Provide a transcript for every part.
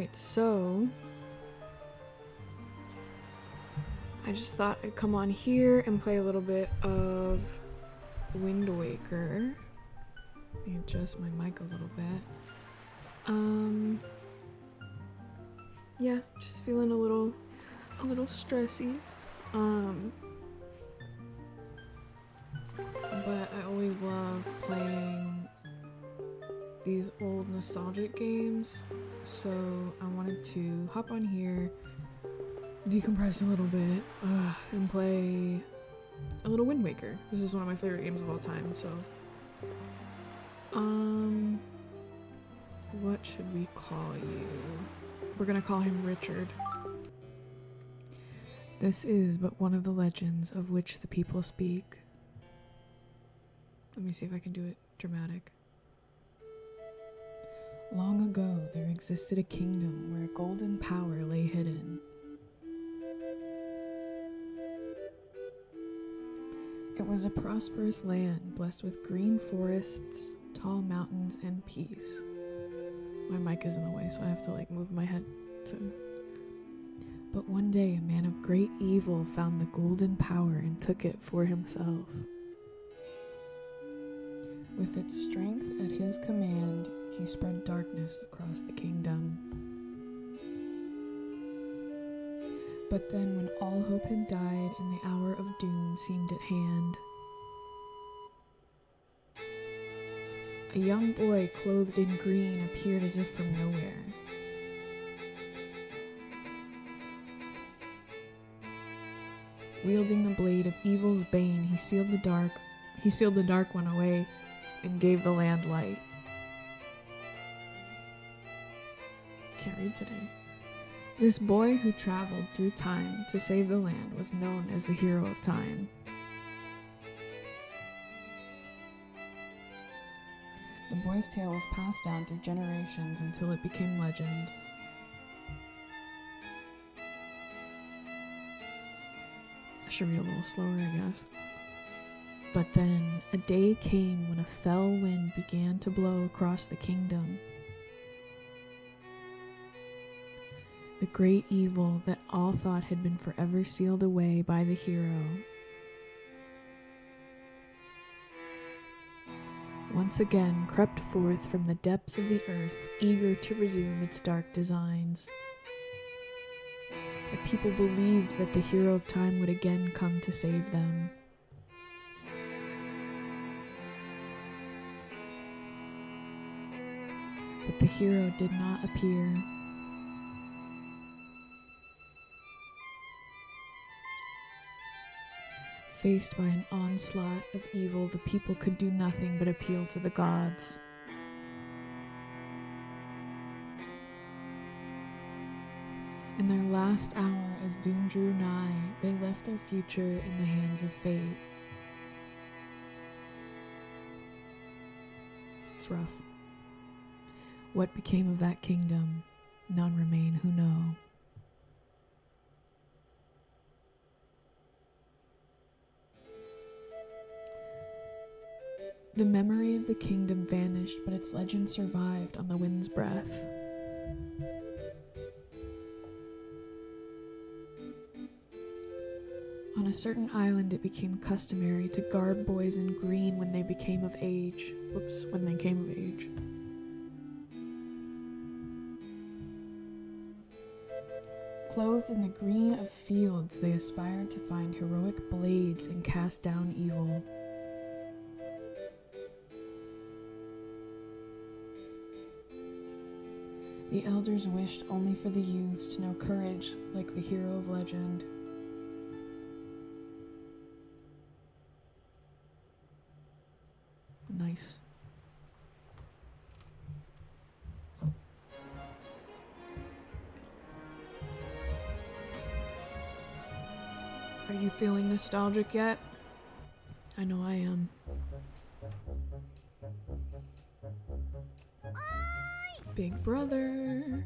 Alright, so I just thought I'd come on here and play a little bit of Wind Waker. Let me adjust my mic a little bit. Yeah, just feeling a little stressy. But I always love playing these old nostalgic games, so I wanted to hop on here, decompress a little bit, and play a little Wind Waker. This is one of my favorite games of all time, so what should we call you? We're gonna call him Richard. This is but one of the legends of which the people speak. Let me see if I can do it dramatic. Long ago, there existed a kingdom where golden power lay hidden. It was a prosperous land blessed with green forests, tall mountains, and peace. My mic is in the way, so I have to move my head to... But one day, a man of great evil found the golden power and took it for himself. With its strength at his command, he spread darkness across the kingdom. But then, when all hope had died and the hour of doom seemed at hand, a young boy clothed in green appeared as if from nowhere. Wielding the blade of evil's bane, he sealed the dark one away and gave the land light. Can't read today. This boy who traveled through time to save the land was known as the hero of time. The boy's tale was passed down through generations until it became legend. I should read a little slower, I guess. But then a day came when a fell wind began to blow across the kingdom. The great evil that all thought had been forever sealed away by the hero once again crept forth from the depths of the earth, eager to resume its dark designs. The people believed that the hero of time would again come to save them. But the hero did not appear. Faced by an onslaught of evil, the people could do nothing but appeal to the gods. In their last hour, as doom drew nigh, they left their future in the hands of fate. It's rough. What became of that kingdom? None remain who know. The memory of the kingdom vanished, but its legend survived on the wind's breath. On a certain island, it became customary to garb boys in green when they came of age. Clothed in the green of fields, they aspired to find heroic blades and cast down evil. The elders wished only for the youths to know courage like the hero of legend. Nice. Are you feeling nostalgic yet? I know I am. Big brother.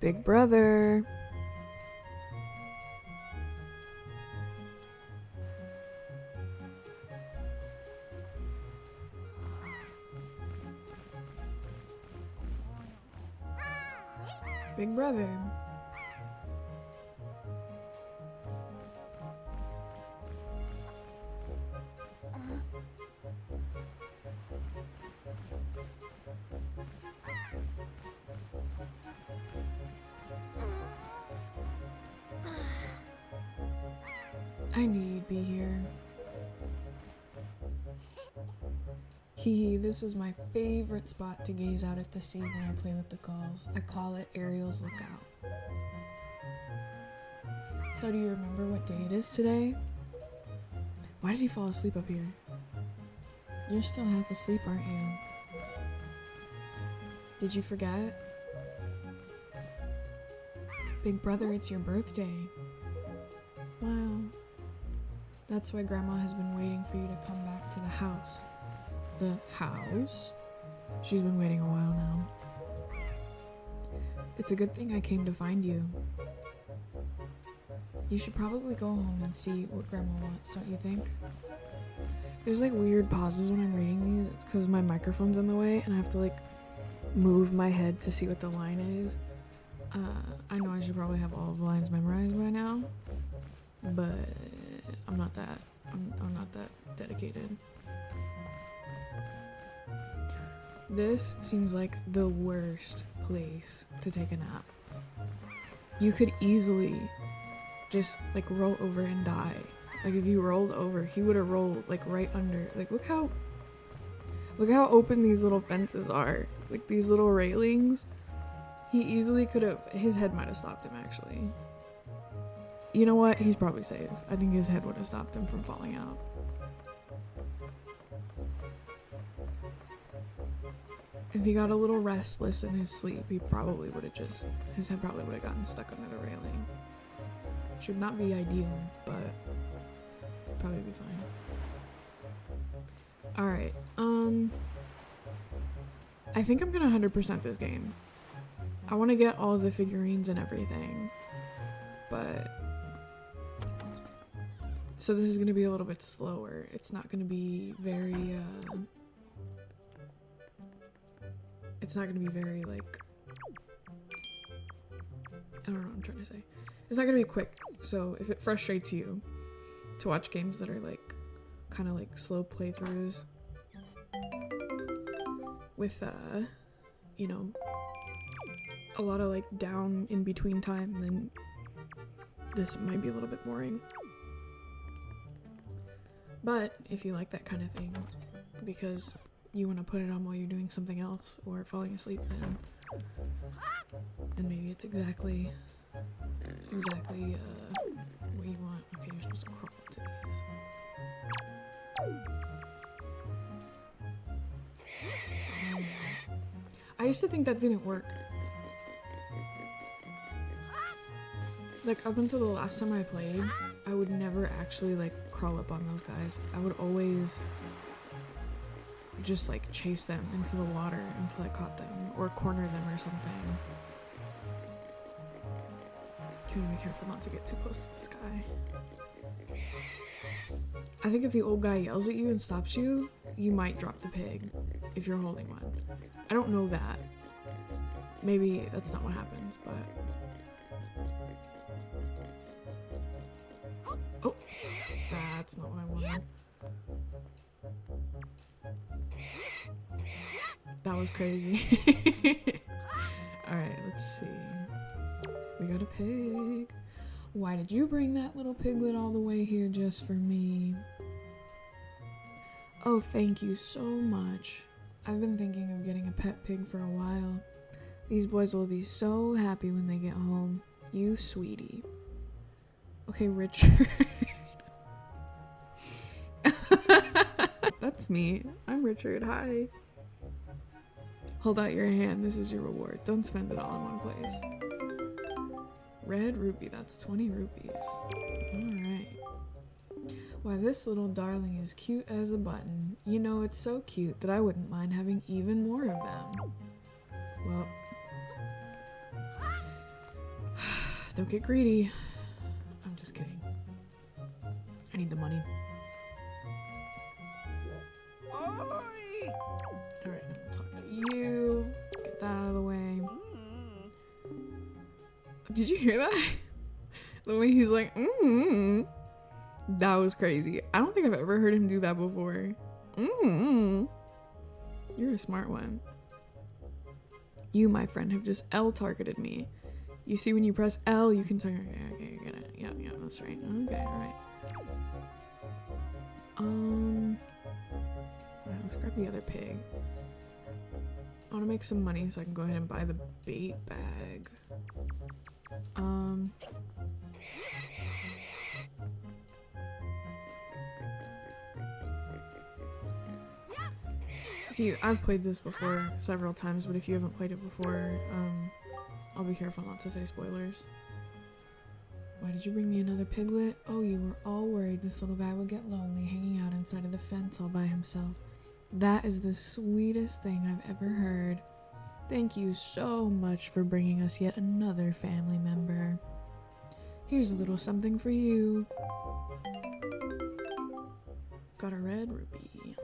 Big brother. Big brother. I knew you'd be here. Hee, this was my favorite spot to gaze out at the sea when I play with the gulls. I call it Ariel's Lookout. So do you remember what day it is today? Why did he fall asleep up here? You're still half asleep, aren't you? Did you forget? Big brother, it's your birthday. Wow. That's why Grandma has been waiting for you to come back to the house. The house? She's been waiting a while now. It's a good thing I came to find you. You should probably go home and see what Grandma wants, don't you think? There's like weird pauses when I'm reading these. It's because my microphone's in the way and I have to like move my head to see what the line is. I know I should probably have all of the lines memorized by now, but I'm not that dedicated. This seems like the worst place to take a nap. You could easily just like roll over and die. Like if you rolled over, he would have rolled like right under. Like look how open these little fences are. Like these little railings. He easily could have, his head might have stopped him actually. You know what? He's probably safe. I think his head would have stopped him from falling out. If he got a little restless in his sleep, he probably would have just, his head probably would have gotten stuck under the railing. Should not be ideal, but probably be fine. Alright, I think I'm gonna 100% this game. I want to get all of the figurines and everything, but so this is gonna be a little bit slower. It's not gonna be very it's not gonna be very like, I don't know what I'm trying to say. It's not gonna be quick. So if it frustrates you to watch games that are like kind of like slow playthroughs with you know, a lot of like down in between time, then this might be a little bit boring. But if you like that kind of thing because you want to put it on while you're doing something else or falling asleep, then maybe it's exactly what you want. Okay, you're supposed to crawl up to these. I used to think that didn't work. Like up until the last time I played, I would never actually like crawl up on those guys. I would always just like chase them into the water until I caught them or corner them or something. You gotta be careful not to get too close to this guy. I think if the old guy yells at you and stops you, you might drop the pig if you're holding one. I don't know that. Maybe that's not what happens, but... Oh! That's not what I wanted. That was crazy. Alright, let's see. We got a pig. Why did you bring that little piglet all the way here just for me? Oh, thank you so much. I've been thinking of getting a pet pig for a while. These boys will be so happy when they get home. You sweetie. Okay, Richard. That's me. I'm Richard. Hi. Hold out your hand. This is your reward. Don't spend it all in one place. Red rupee. That's 20 rupees. Alright. Why, this little darling is cute as a button. You know, it's so cute that I wouldn't mind having even more of them. Well, don't get greedy. I'm just kidding. I need the money. Alright, I'll talk to you. Get that out of the way. Did you hear that? The way he's like, That was crazy. I don't think I've ever heard him do that before. You're a smart one. You, my friend, have just L-targeted me. You see, when you press L, you can target. Okay, you get it. Yeah, that's right. Okay, alright. Alright, let's grab the other pig. I want to make some money so I can go ahead and buy the bait bag. I've played this before several times, but if you haven't played it before, I'll be careful not to say spoilers. Why did you bring me another piglet? Oh, you were all worried this little guy would get lonely hanging out inside of the fence all by himself. That is the sweetest thing I've ever heard. Thank you so much for bringing us yet another family member. Here's a little something for you. Got a red rupee.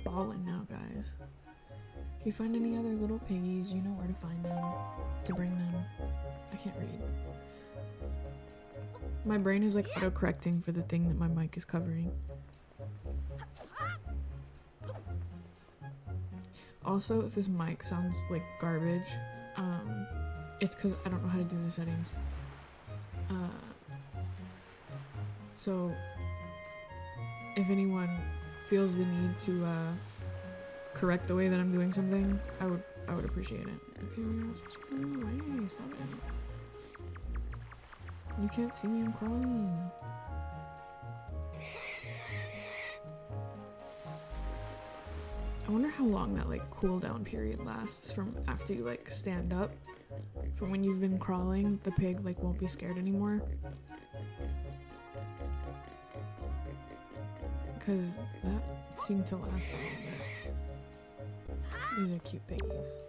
Ballin' now, guys. If you find any other little piggies, you know where to find them, to bring them. I can't read. My brain is like auto-correcting for the thing that my mic is covering. Also, if this mic sounds like garbage, it's because I don't know how to do the settings. So if anyone feels the need to correct the way that I'm doing something, I would appreciate it. Okay, we're not supposed to run away. Stop it. You can't see me, I'm crawling. I wonder how long that like cooldown period lasts from after you like stand up. From when you've been crawling, the pig like won't be scared anymore. Because that seemed to last a little bit. These are cute piggies.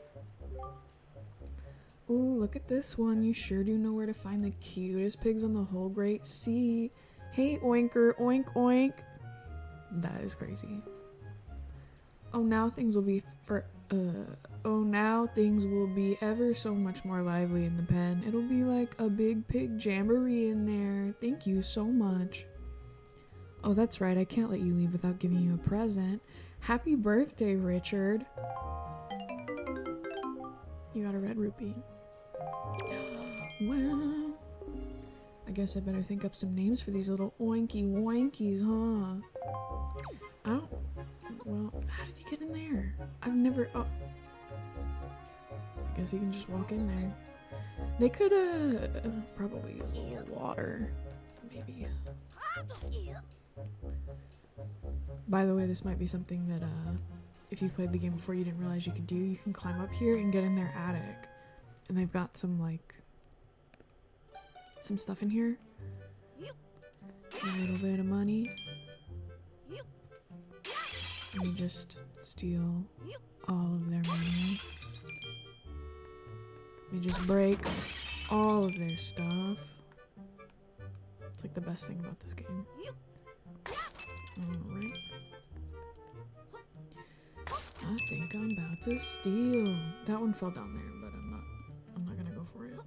Ooh, look at this one. You sure do know where to find the cutest pigs on the whole great sea. Hey, oinker, oink, oink. That is crazy. Oh, now things will be ever so much more lively in the pen. It'll be like a big pig jamboree in there. Thank you so much. Oh, that's right. I can't let you leave without giving you a present. Happy birthday, Richard. You got a red rupee. Wow. guess I better think up some names for these little oinky woinkies, huh? Well, how did he get in there? I've never, I guess he can just walk in there. They could, probably use a little water, maybe. By the way, this might be something that, if you've played the game before you didn't realize you could do. You can climb up here and get in their attic. And they've got some, like, some stuff in here. A little bit of money. And you just steal all of their money. You just break all of their stuff. It's like the best thing about this game. Alright. I think I'm about to steal. That one fell down there, but I'm not gonna go for it.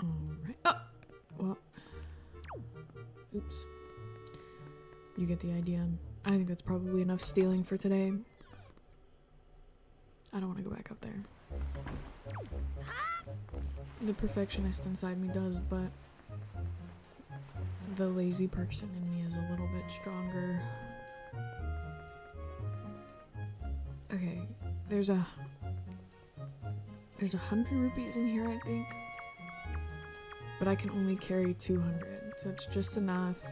Alright. Oh! Well. Oops. You get the idea. I think that's probably enough stealing for today. I don't want to go back up there. The perfectionist inside me does, but the lazy person in me is a little bit stronger. Okay, there's 100 rupees in here, I think. But I can only carry 200, so it's just enough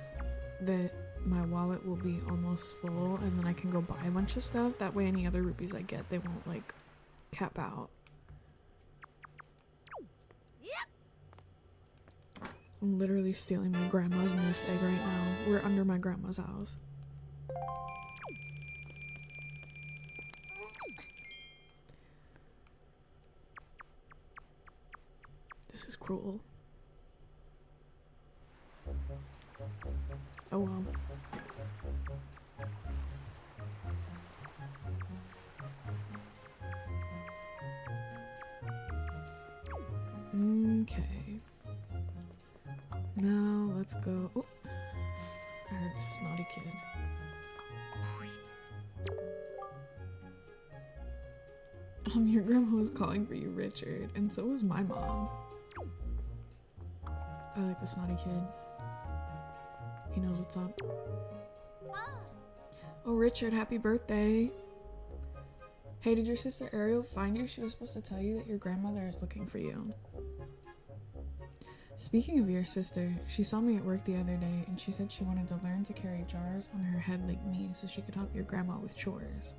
that my wallet will be almost full, and then I can go buy a bunch of stuff. That way any other rupees I get, they won't, like, cap out. I'm literally stealing my grandma's nest egg right now. We're under my grandma's house. This is cruel. Oh well. Okay. Now let's go. Oh, I heard it's a snotty kid. Your grandma was calling for you, Richard, and so was my mom. I like the snotty kid. He knows what's up. Oh, Richard, happy birthday. Hey, did your sister Ariel find you? She was supposed to tell you that your grandmother is looking for you. Speaking of your sister, she saw me at work the other day and she said she wanted to learn to carry jars on her head like me so she could help your grandma with chores.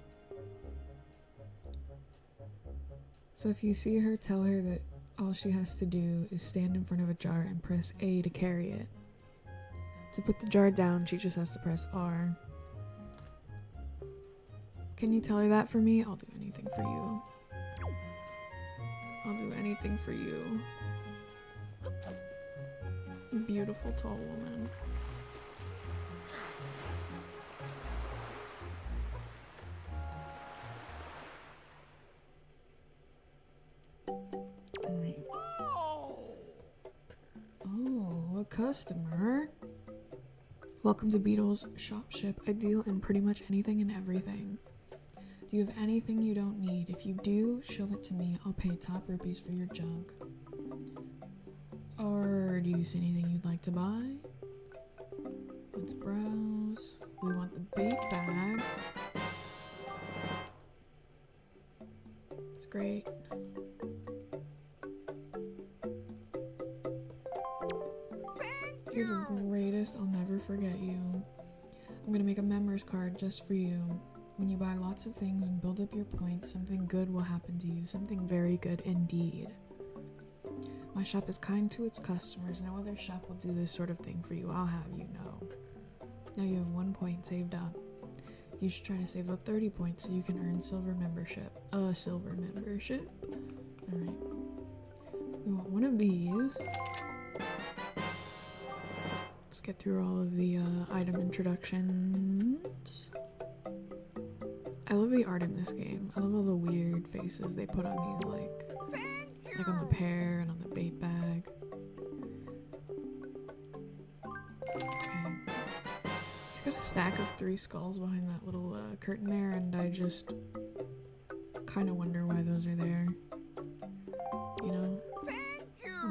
So if you see her, tell her that all she has to do is stand in front of a jar and press A to carry it. To put the jar down, she just has to press R. Can you tell her that for me? I'll do anything for you. I'll do anything for you. Beautiful tall woman. Alright. Oh, a customer. Welcome to Beetle's Shop Ship. I deal in pretty much anything and everything. Do you have anything you don't need? If you do, show it to me. I'll pay top rupees for your junk. Or do you see anything you'd like to buy? Let's browse. We want the bait bag. It's great. You're the greatest. I'll never forget you. I'm gonna make a members card just for you. When you buy lots of things and build up your points, something good will happen to you. Something very good indeed. My shop is kind to its customers. No other shop will do this sort of thing for you. I'll have you know. Now you have 1 point saved up. You should try to save up 30 points so you can earn silver membership. Silver membership. Alright. We want one of these. Let's get through all of the item introductions. I love the art in this game. I love all the weird faces they put on these, like on the pear and on the bait bag. Okay. He's got a stack of 3 skulls behind that little curtain there, and I just kind of wonder why those are there. You know?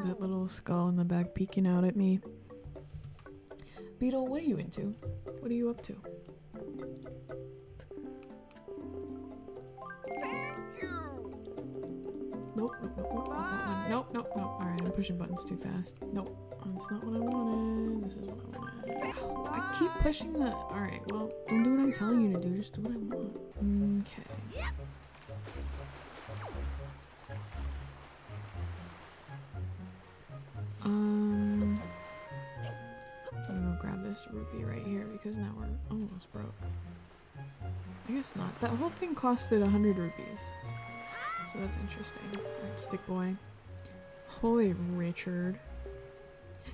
That little skull in the back peeking out at me. Beetle, what are you into? What are you up to? Nope, not that one. Nope. Alright, I'm pushing buttons too fast. Nope, that's not what I wanted. This is what I wanted. Ow, I keep pushing the... Alright, well, don't do what I'm telling you to do. Just do what I want. Okay. I'm gonna go grab this rupee right here because now we're almost broke. I guess not. That whole thing costed 100 rupees. So that's interesting. Alright, stick boy. Holy Richard.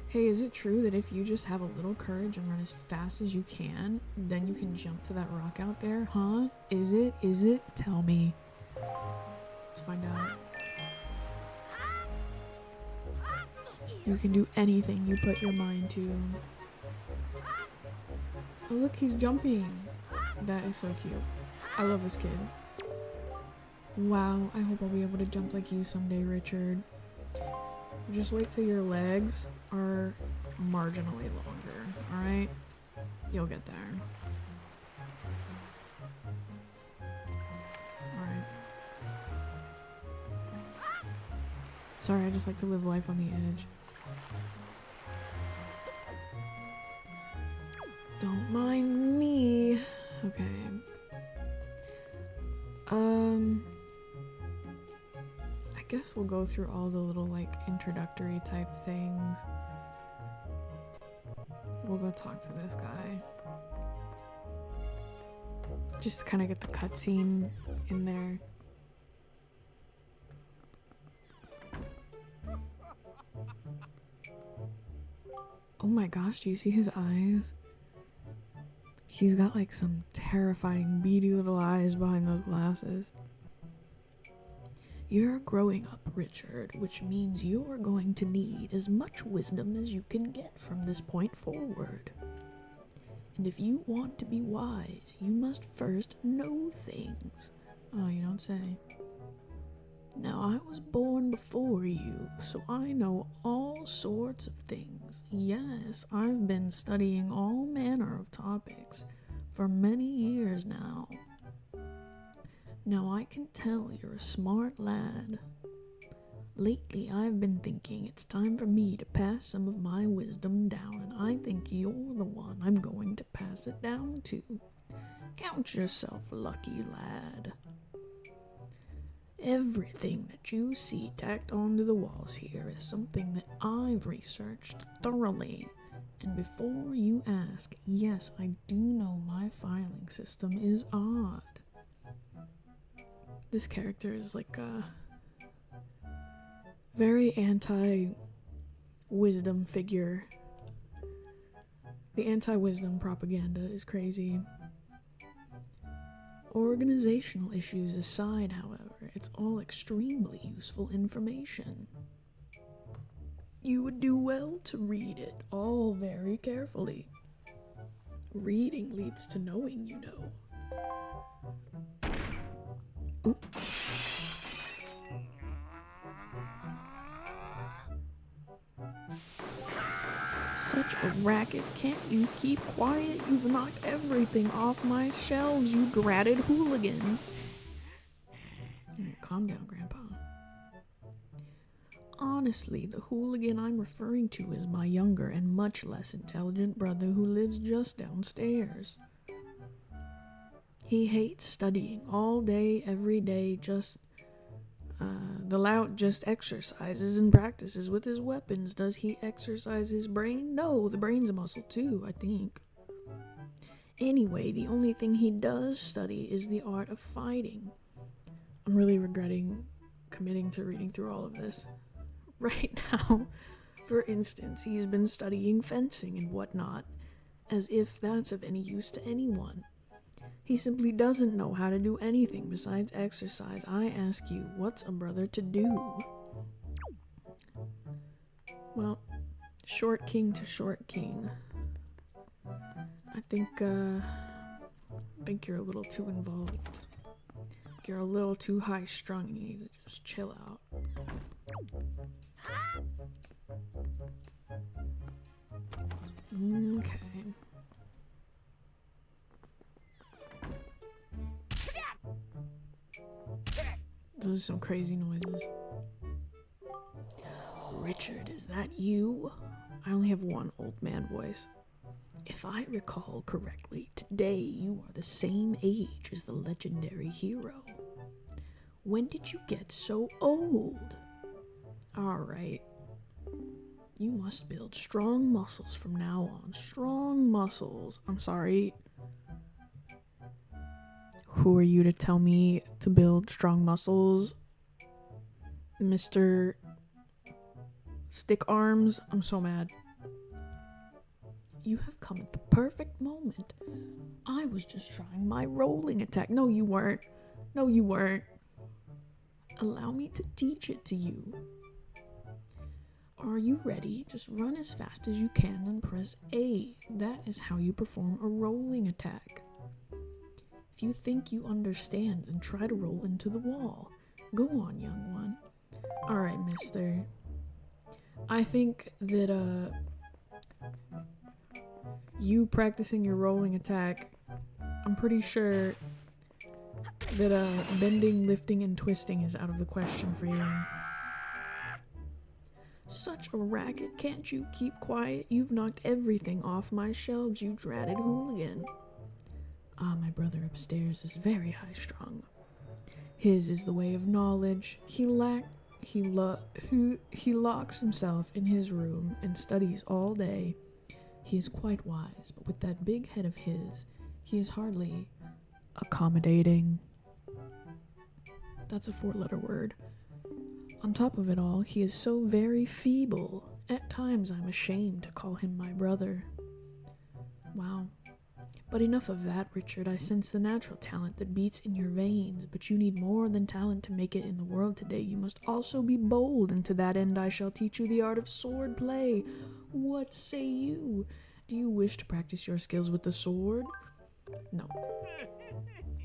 Hey, is it true that if you just have a little courage and run as fast as you can, then you can jump to that rock out there? Huh? Is it? Is it? Tell me. Let's find out. You can do anything you put your mind to. Oh look, he's jumping. That is so cute. I love this kid. Wow, I hope I'll be able to jump like you someday, Richard. Just wait till your legs are marginally longer, alright? You'll get there. Alright. Sorry, I just like to live life on the edge. Don't mind me. Okay. I guess we'll go through all the little like introductory type things. We'll go talk to this guy. Just to kind of get the cutscene in there. Oh my gosh, do you see his eyes? He's got like some terrifying beady little eyes behind those glasses. You're growing up, Richard, which means you're going to need as much wisdom as you can get from this point forward. And if you want to be wise, you must first know things. Oh, you don't say. Now, I was born before you, so I know all sorts of things. Yes, I've been studying all manner of topics for many years now. Now, I can tell you're a smart lad. Lately, I've been thinking it's time for me to pass some of my wisdom down, and I think you're the one I'm going to pass it down to. Count yourself lucky, lad. Everything that you see tacked onto the walls here is something that I've researched thoroughly. And before you ask, yes, I do know my filing system is odd. This character is like a very anti-wisdom figure. The anti-wisdom propaganda is crazy. Organizational issues aside, however, it's all extremely useful information. You would do well to read it all very carefully. Reading leads to knowing, you know. Oop. Such a racket. Can't you keep quiet? You've knocked everything off my shelves, you dratted hooligan. Alright, calm down, Grandpa. Honestly, the hooligan I'm referring to is my younger and much less intelligent brother who lives just downstairs. He hates studying all day, every day, the lout just exercises and practices with his weapons. Does he exercise his brain? No, the brain's a muscle too, I think. Anyway, the only thing he does study is the art of fighting. I'm really regretting committing to reading through all of this. Right now, for instance, he's been studying fencing and whatnot, as if that's of any use to anyone. He simply doesn't know how to do anything besides exercise. I ask you, what's a brother to do? Well, short king to short king. I think you're a little too involved. You're a little too high-strung and you need to just chill out. Okay. Those are some crazy noises. Richard, is that you? I only have one old man voice. If I recall correctly, today you are the same age as the legendary hero. When did you get so old? Alright. You must build strong muscles from now on. Strong muscles. I'm sorry. Who are you to tell me to build strong muscles? Mr. Stick Arms? I'm so mad. You have come at the perfect moment. I was just trying my rolling attack. No, you weren't. No, you weren't. Allow me to teach it to you. Are you ready? Just run as fast as you can and press A. That is how you perform a rolling attack. If you think you understand, then try to roll into the wall. Go on, young one. Alright, mister. I think that, you practicing your rolling attack, I'm pretty sure that, bending, lifting, and twisting is out of the question for you. Such a racket, can't you keep quiet? You've knocked everything off my shelves, you dratted hooligan. Ah, my brother upstairs is very high-strung. His is the way of knowledge. He locks himself in his room and studies all day. He is quite wise, but with that big head of his, he is hardly accommodating. That's a 4-letter word. On top of it all, he is so very feeble. At times I'm ashamed to call him my brother. Wow. But enough of that, Richard. I sense the natural talent that beats in your veins, but you need more than talent to make it in the world today. You must also be bold, and to that end I shall teach you the art of sword play. What say you? Do you wish to practice your skills with the sword? No.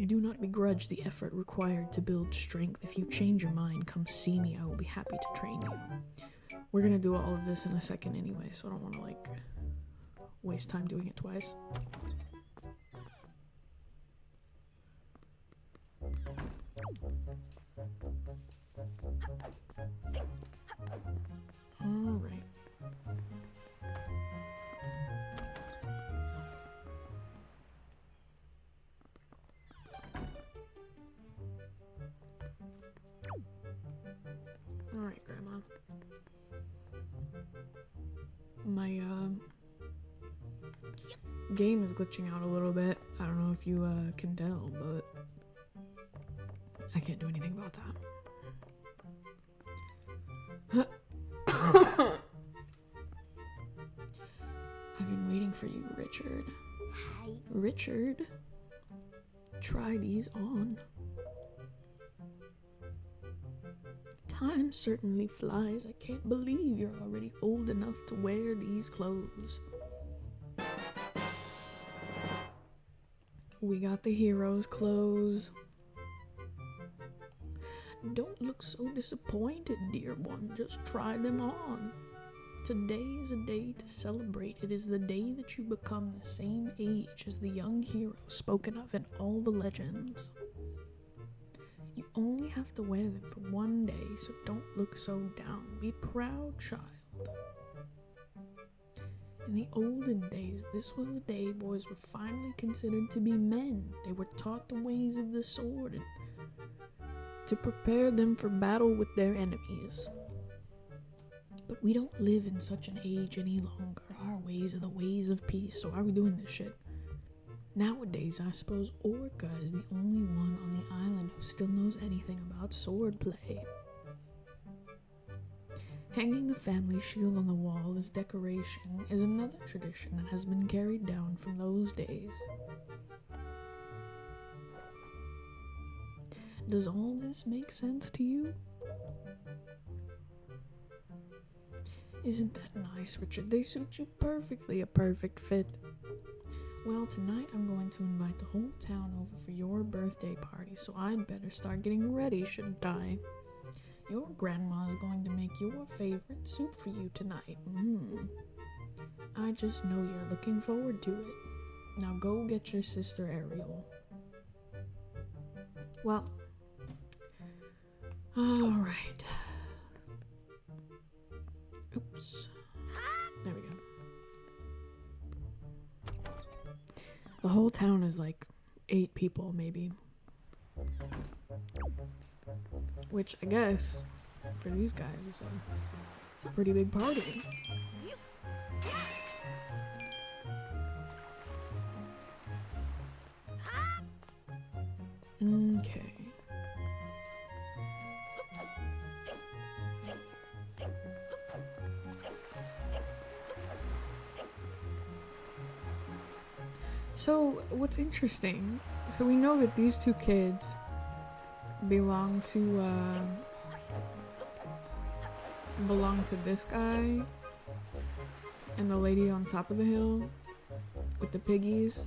Do not begrudge the effort required to build strength. If you change your mind, come see me. I will be happy to train you. We're gonna do all of this in a second anyway, so I don't want to, like, waste time doing it twice. Alright. Alright, Grandma. My, game is glitching out a little bit. I don't know if you, can tell, but I can't do anything about that. I've been waiting for you, Richard. Hi. Richard, try these on. Time certainly flies. I can't believe you're already old enough to wear these clothes. We got the hero's clothes. Don't look so disappointed, dear one. Just try them on. Today is a day to celebrate. It is the day that you become the same age as the young hero spoken of in all the legends. You only have to wear them for one day, so don't look so down. Be proud, child. In the olden days, this was the day boys were finally considered to be men. They were taught the ways of the sword and to prepare them for battle with their enemies. But we don't live in such an age any longer. Our ways are the ways of peace, so why are we doing this shit? Nowadays, I suppose Orca is the only one on the island who still knows anything about sword play. Hanging the family shield on the wall as decoration is another tradition that has been carried down from those days. Does all this make sense to you? Isn't that nice, Richard? They suit you perfectly, a perfect fit. Well, tonight I'm going to invite the whole town over for your birthday party, so I'd better start getting ready, shouldn't I? Your grandma's going to make your favorite soup for you tonight. I just know you're looking forward to it. Now go get your sister Ariel. Well, alright. Oops. There we go. The whole town is like 8 people, maybe. Which I guess for these guys is it's a pretty big party. Okay. So what's interesting, so we know that these 2 kids belong to this guy and the lady on top of the hill with the piggies.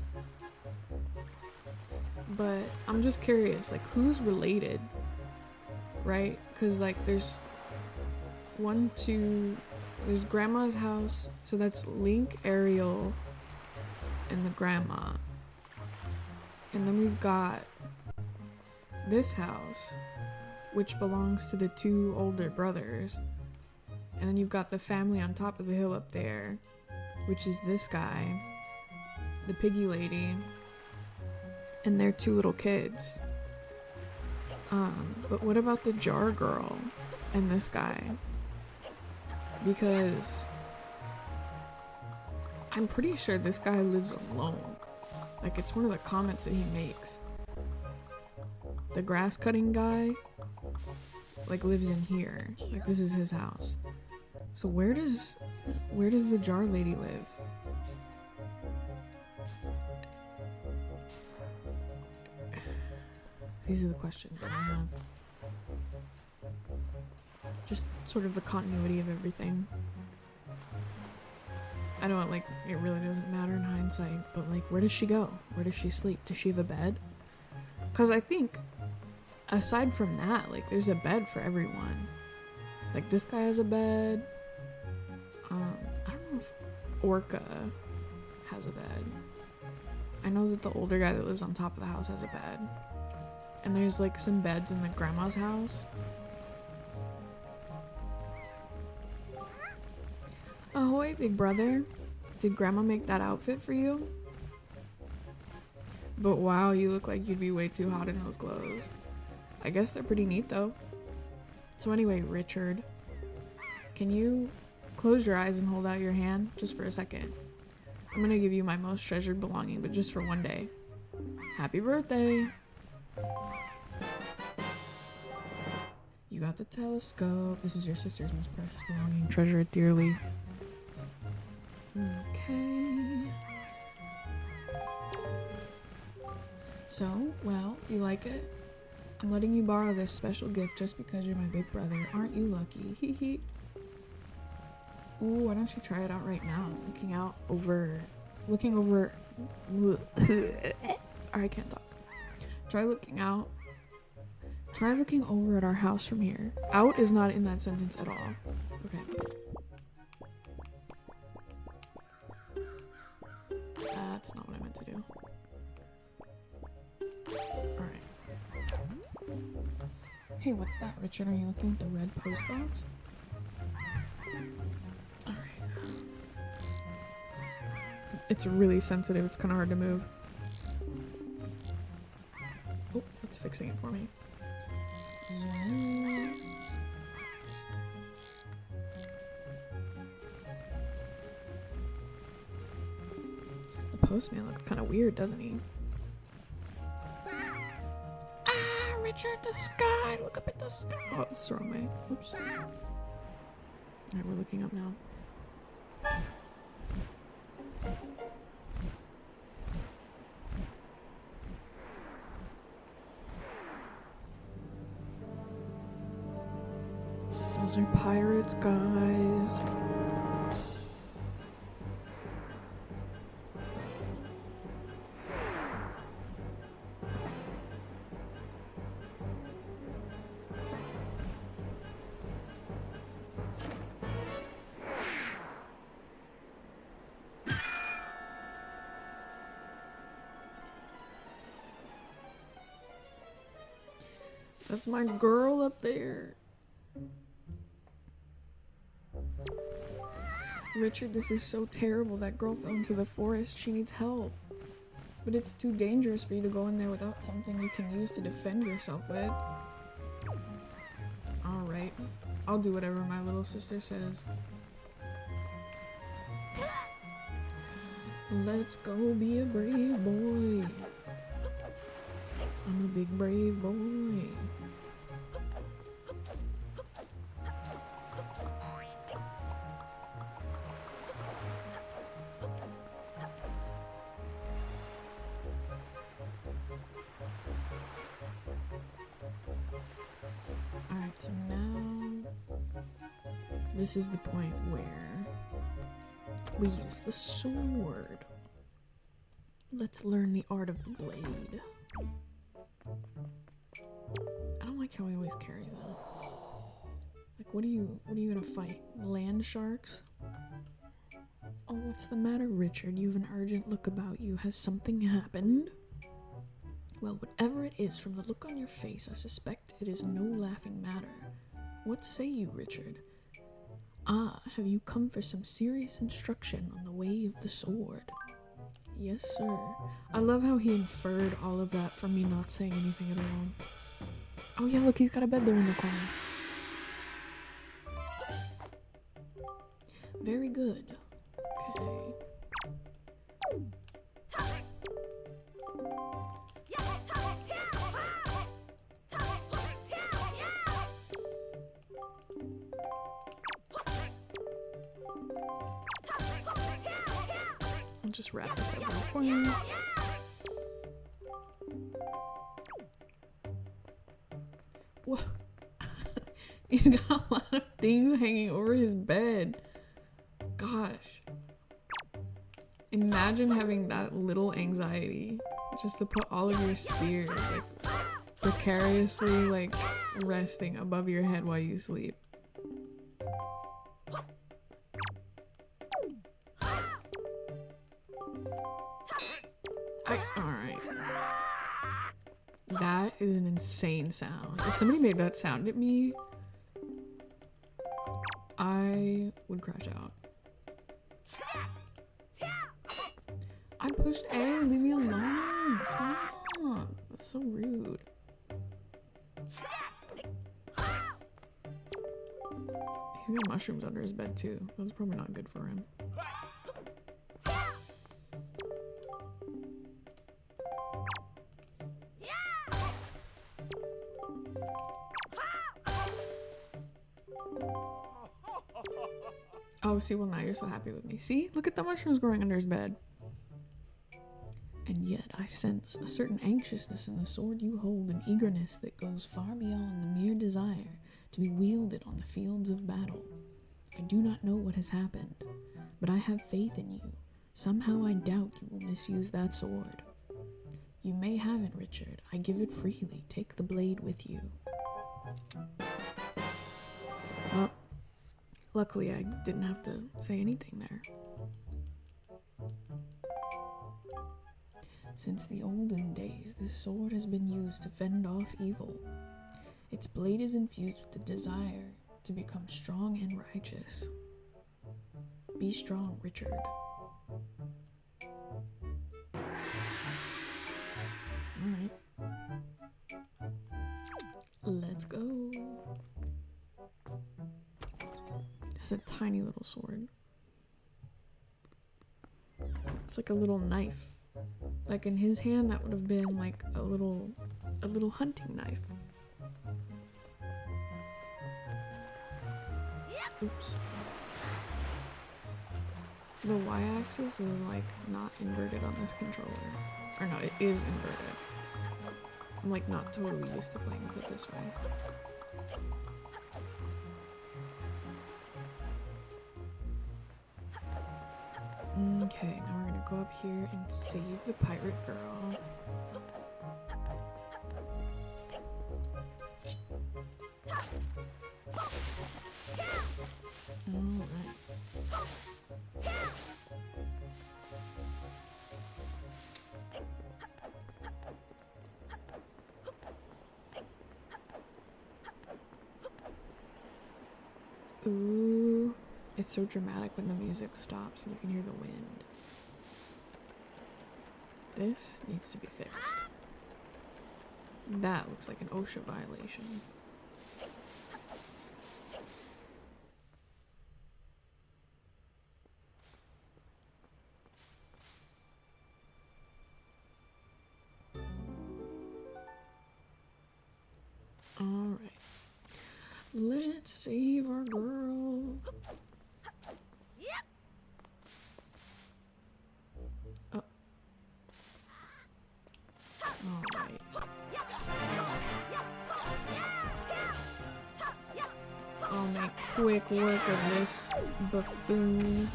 But I'm just curious, like, who's related, right? Because, like, there's there's Grandma's house, so that's Link, Ariel, and the grandma. And then we've got this house, which belongs to the 2 older brothers. And then you've got the family on top of the hill up there, which is this guy, the piggy lady, and their 2 little kids. But what about the jar girl and this guy? Because I'm pretty sure this guy lives alone. Like, it's one of the comments that he makes. The grass cutting guy, like, lives in here. Like, this is his house. So where does the jar lady live? These are the questions that I have. Just sort of the continuity of everything. I know it really doesn't matter in hindsight, but like, where does she go? Where does she sleep? Does she have a bed? Because I think, aside from that, like, there's a bed for everyone. Like, this guy has a bed. I don't know if Orca has a bed. I know that the older guy that lives on top of the house has a bed. And there's like some beds in the grandma's house. Ahoy, big brother. Did grandma make that outfit for you? But wow, you look like you'd be way too hot in those clothes. I guess they're pretty neat though. So anyway, Richard, can you close your eyes and hold out your hand just for a second? I'm gonna give you my most treasured belonging, but just for one day. Happy birthday! You got the telescope. This is your sister's most precious belonging. Treasure it dearly. Okay. So, well, do you like it? I'm letting you borrow this special gift just because you're my big brother. Aren't you lucky? Hee hee. Ooh, why don't you try it out right now? Looking over. I can't talk. Try looking over at our house from here. Out is not in that sentence at all. Okay. That's not what I meant to do. Alright. Hey, what's that, Richard? Are you looking at the red post box? Alright. It's really sensitive. It's kind of hard to move. Oh, it's fixing it for me. Zoom in. The postman looks kind of weird, doesn't he? Ah, Richard, the sky! Look up at the sky! Oh, it's the wrong way. Oops. Alright, we're looking up now. Those are pirates, guys. That's my girl up there. Richard, this is so terrible. That girl fell into the forest. She needs help. But it's too dangerous for you to go in there without something you can use to defend yourself with. Alright. I'll do whatever my little sister says. Let's go be a brave boy. I'm a big brave boy. Alright, so now this is the point where we use the sword. Let's learn the art of the blade. I don't like how he always carries that. Like, what are you gonna fight? Land sharks? Oh, what's the matter, Richard? You have an urgent look about you. Has something happened? Well, whatever it is, from the look on your face, I suspect it is no laughing matter. What say you, Richard? Ah, have you come for some serious instruction on the way of the sword? Yes, sir. I love how he inferred all of that from me not saying anything at all. Oh yeah, look, he's got a bed there in the corner. Very good. Okay. I'll just wrap this up in the corner. What? He's got a lot of things hanging over his bed. Gosh. Imagine having that little anxiety just to put all of your spears like precariously like resting above your head while you sleep. Alright. That is an insane sound. If somebody made that sound at me, I would crash out. I pushed A, leave me alone. Stop. That's so rude. He's got mushrooms under his bed too. That's probably not good for him. Oh, see, well now you're so happy with me. See? Look at the mushrooms growing under his bed. And yet I sense a certain anxiousness in the sword you hold, an eagerness that goes far beyond the mere desire to be wielded on the fields of battle. I do not know what has happened, but I have faith in you. Somehow I doubt you will misuse that sword. You may have it, Richard. I give it freely. Take the blade with you. Well, luckily I didn't have to say anything there. Since the olden days, this sword has been used to fend off evil. Its blade is infused with the desire to become strong and righteous. Be strong, Richard. Alright. Let's go. It's a tiny little sword. It's like a little knife. Like in his hand, that would have been like a little hunting knife. Oops. The y-axis is like not inverted on this controller. Or no, it is inverted. I'm like not totally used to playing with it this way. Okay, now we're gonna go up here and save the pirate girl. Alright. Ooh, it's so dramatic when the music stops and you can hear the wind. This needs to be fixed. That looks like an OSHA violation. Alright. Let's save our girl. Oh. Alright. I'll make quick work of this buffoon.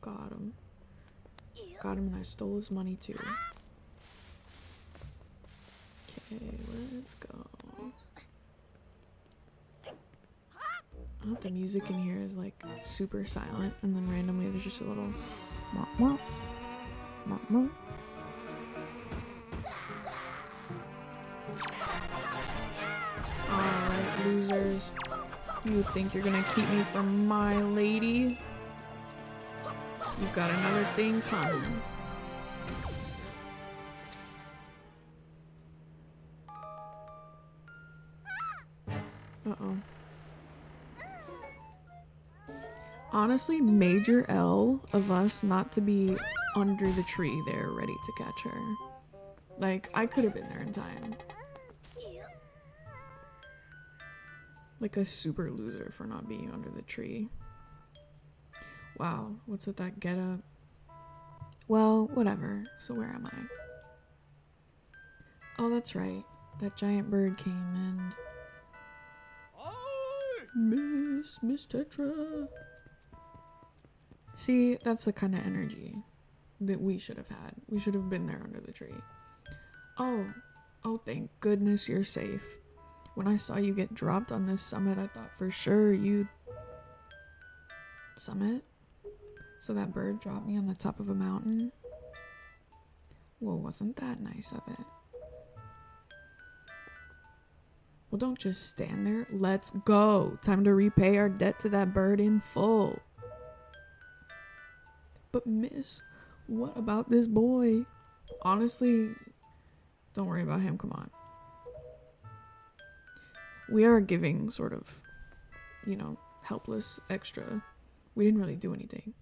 Got him. Got him, and I stole his money too. Okay, let's go. Oh, the music in here is like super silent, and then randomly there's just a little Alright, losers. You think you're gonna keep me from my lady? You've got another thing coming. Uh-oh. Honestly, major L of us not to be under the tree there ready to catch her. Like, I could have been there in time. Like a super loser for not being under the tree. Wow, what's with that getup? Well, whatever. So where am I? Oh, that's right. That giant bird came and... Miss Tetra. See, that's the kind of energy that we should have had. We should have been there under the tree. Oh, thank goodness you're safe. When I saw you get dropped on this summit, I thought for sure you'd... Summit? So that bird dropped me on the top of a mountain? Well, wasn't that nice of it? Well, don't just stand there. Let's go. Time to repay our debt to that bird in full. But miss, what about this boy? Honestly, don't worry about him. Come on. We are giving sort of, helpless extra. We didn't really do anything.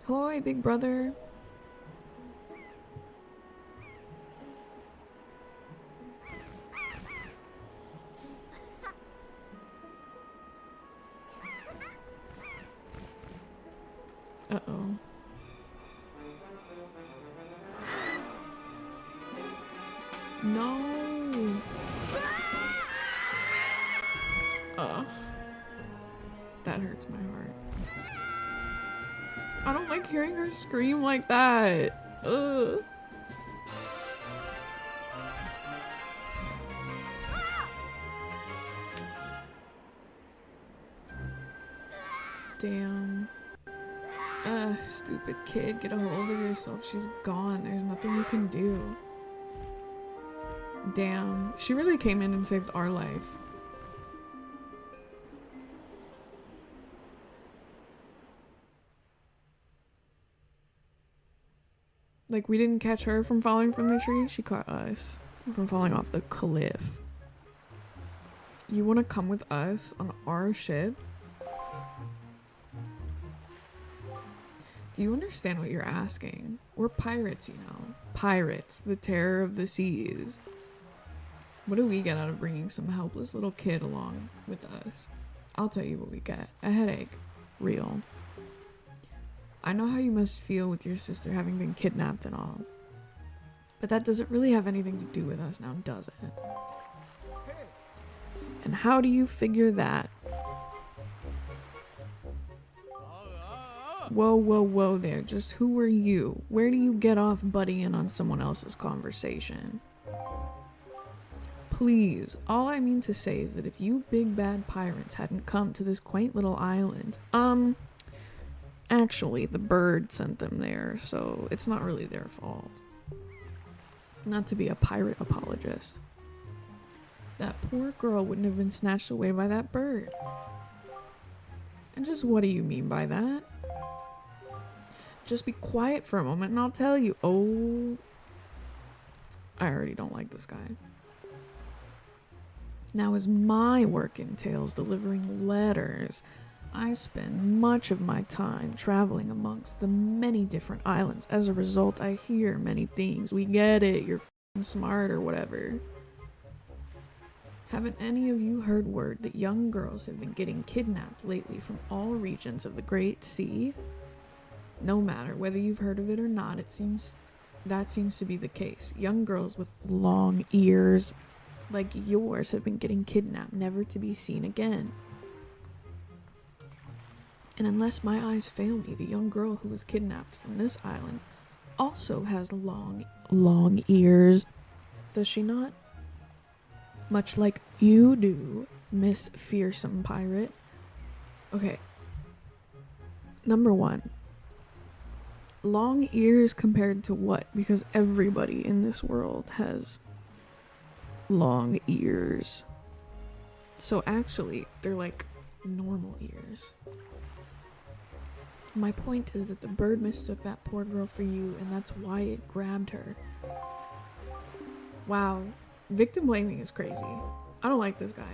Hoi, big brother. Uh-oh. No. That hurts my heart. I don't like hearing her scream like that. Ugh. Damn. Stupid kid, get a hold of yourself. She's gone. There's nothing you can do. Damn. She really came in and saved our life. Like, we didn't catch her from falling from the tree. She caught us from falling off the cliff. You want to come with us on our ship? Do you understand what you're asking? We're pirates, Pirates, the terror of the seas. What do we get out of bringing some helpless little kid along with us? I'll tell you what we get. A headache. Real. I know how you must feel with your sister having been kidnapped and all. But that doesn't really have anything to do with us now, does it? And how do you figure that? Whoa there. Just who are you? Where do you get off butting in on someone else's conversation? Please, all I mean to say is that if you big bad pirates hadn't come to this quaint little island, actually the bird sent them there, so it's not really their fault. Not to be a pirate apologist. That poor girl wouldn't have been snatched away by that bird. And just what do you mean by that? Just be quiet for a moment and I'll tell you. Oh, I already don't like this guy. Now, as my work entails delivering letters, I spend much of my time traveling amongst the many different islands. As a result, I hear many things. We get it, you're f***ing smart or whatever. Haven't any of you heard word that young girls have been getting kidnapped lately from all regions of the Great Sea? No matter whether you've heard of it or not, that seems to be the case. Young girls with long ears like yours have been getting kidnapped, never to be seen again. And unless my eyes fail me, the young girl who was kidnapped from this island also has long ears. Does she not? Much like you do, Miss Fearsome Pirate. Okay. Number one. Long ears compared to what? Because everybody in this world has long ears. So actually, they're like normal ears. My point is that the bird mistook that poor girl for you, and that's why it grabbed her. Wow, victim blaming is crazy. I don't like this guy.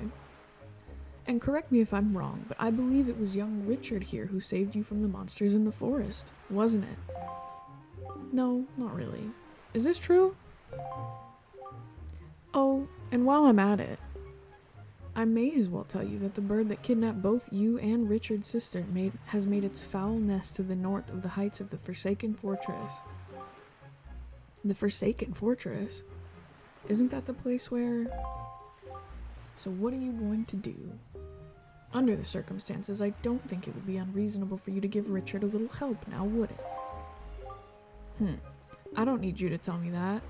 And correct me if I'm wrong, but I believe it was young Richard here who saved you from the monsters in the forest, wasn't it? No, not really. Is this true? Oh, and while I'm at it, I may as well tell you that the bird that kidnapped both you and Richard's sister has made its foul nest to the north of the heights of the Forsaken Fortress. The Forsaken Fortress? Isn't that the place where... So what are you going to do? Under the circumstances, I don't think it would be unreasonable for you to give Richard a little help now, would it? I don't need you to tell me that.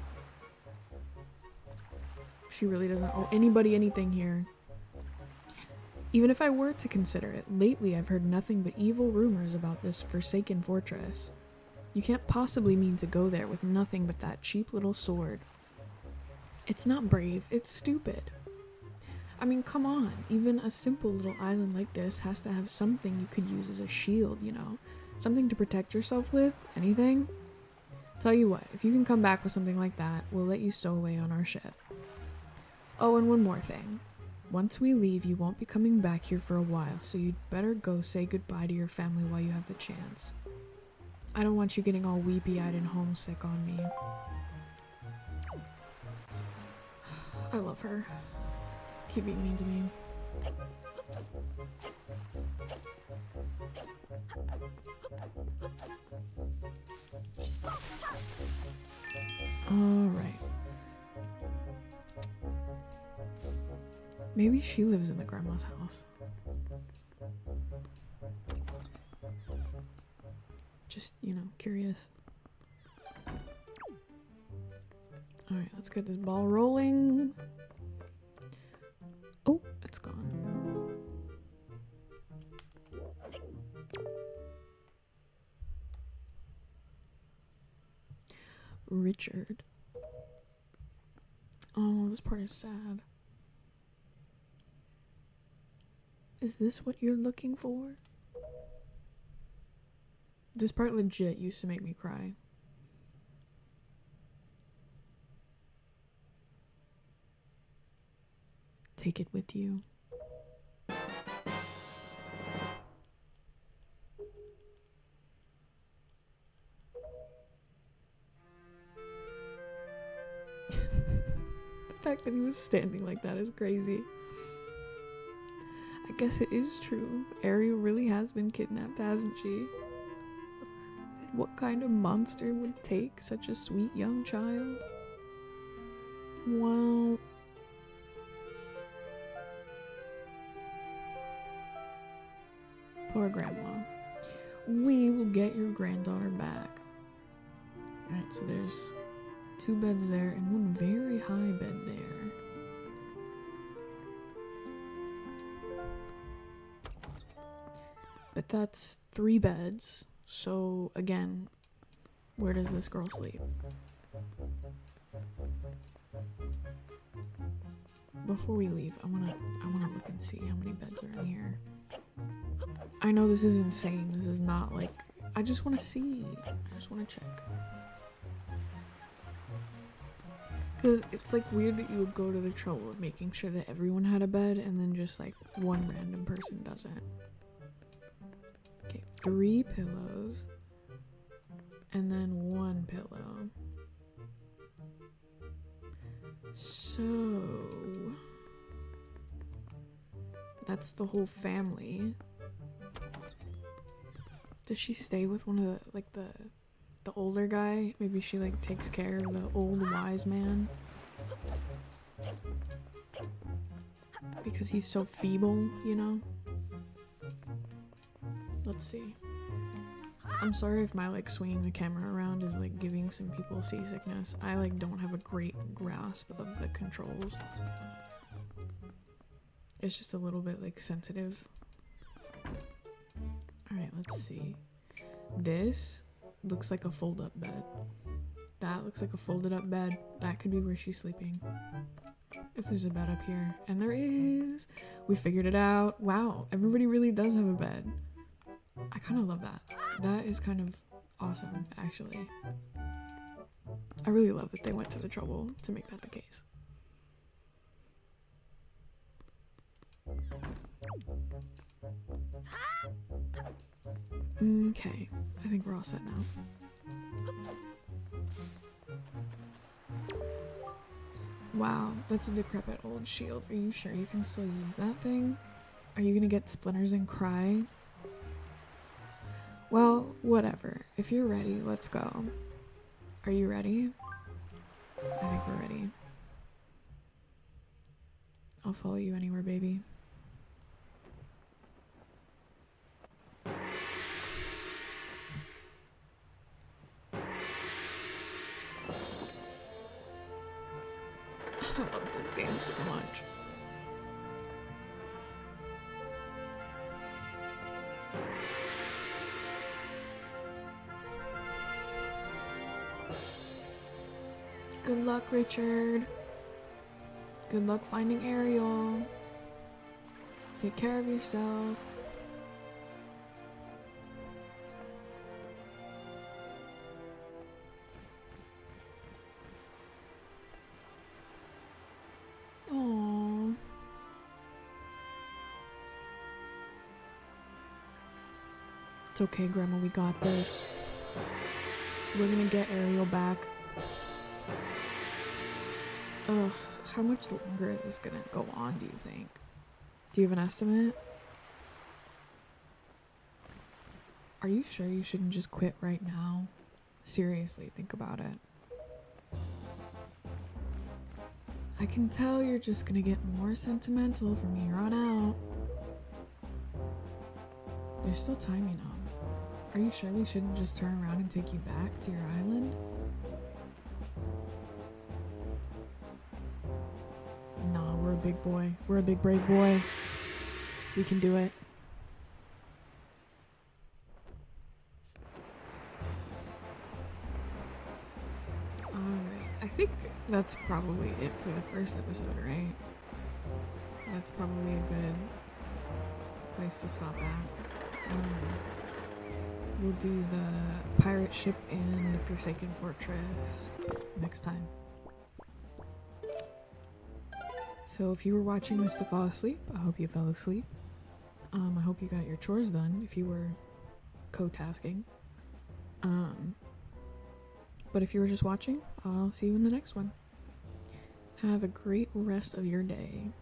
She really doesn't owe anybody anything here. Even if I were to consider it, lately I've heard nothing but evil rumors about this Forsaken Fortress. You can't possibly mean to go there with nothing but that cheap little sword. It's not brave, it's stupid. I mean, come on, even a simple little island like this has to have something you could use as a shield, you know? Something to protect yourself with, anything? Tell you what, if you can come back with something like that, we'll let you stow away on our ship. Oh, and one more thing. Once we leave, you won't be coming back here for a while, so you'd better go say goodbye to your family while you have the chance. I don't want you getting all weepy-eyed and homesick on me. I love her. Keep being mean to me. Alright. Maybe she lives in the grandma's house. Just, you know, curious. Alright, let's get this ball rolling. Oh, it's gone. Richard. Oh, this part is sad. Is this what you're looking for? This part legit used to make me cry. Take it with you. The fact that he was standing like that is crazy. I guess it is true. Ariel really has been kidnapped, hasn't she? What kind of monster would take such a sweet young child? Well... Poor grandma. We will get your granddaughter back. Alright, so there's 2 beds there and one very high bed there. But that's 3 beds. So again, where does this girl sleep? Before we leave, I wanna look and see how many beds are in here. I know this is insane. This is not like, I just want to see. I just want to check. Because it's like weird that you would go to the trouble of making sure that everyone had a bed and then just like one random person doesn't. Okay, 3 pillows. And then 1 pillow. So... that's the whole family. Does she stay with one of the, like, the older guy? Maybe she, like, takes care of the old wise man? Because he's so feeble, you know? Let's see. I'm sorry if my, like, swinging the camera around is, like, giving some people seasickness. I, like, don't have a great grasp of the controls. It's just a little bit, like, sensitive. Alright, let's see. This looks like a fold-up bed. That looks like a folded-up bed. That could be where she's sleeping. If there's a bed up here. And there is! We figured it out. Wow, everybody really does have a bed. I kind of love that. That is kind of awesome, actually. I really love that they went to the trouble to make that the case. Okay, I think we're all set now. Wow, that's a decrepit old shield. Are you sure you can still use that thing? Are you gonna get splinters and cry? Well, whatever. If you're ready, let's go. Are you ready? I think we're ready. I'll follow you anywhere, baby. I love this game so much. Good luck, Richard. Good luck finding Ariel. Take care of yourself. Aww. It's okay, Grandma, we got this. We're gonna get Ariel back. Ugh, how much longer is this gonna go on, do you think? Do you have an estimate? Are you sure you shouldn't just quit right now? Seriously, think about it. I can tell you're just gonna get more sentimental from here on out. There's still time, you know. Are you sure we shouldn't just turn around and take you back to your island? Nah, we're a big boy. We're a big brave boy. We can do it. Alright, I think that's probably it for the first episode, right? That's probably a good place to stop at. We'll do the pirate ship and the Forsaken Fortress next time. So if you were watching this to fall asleep, I hope you fell asleep. I hope you got your chores done if you were co-tasking. But if you were just watching, I'll see you in the next one. Have a great rest of your day.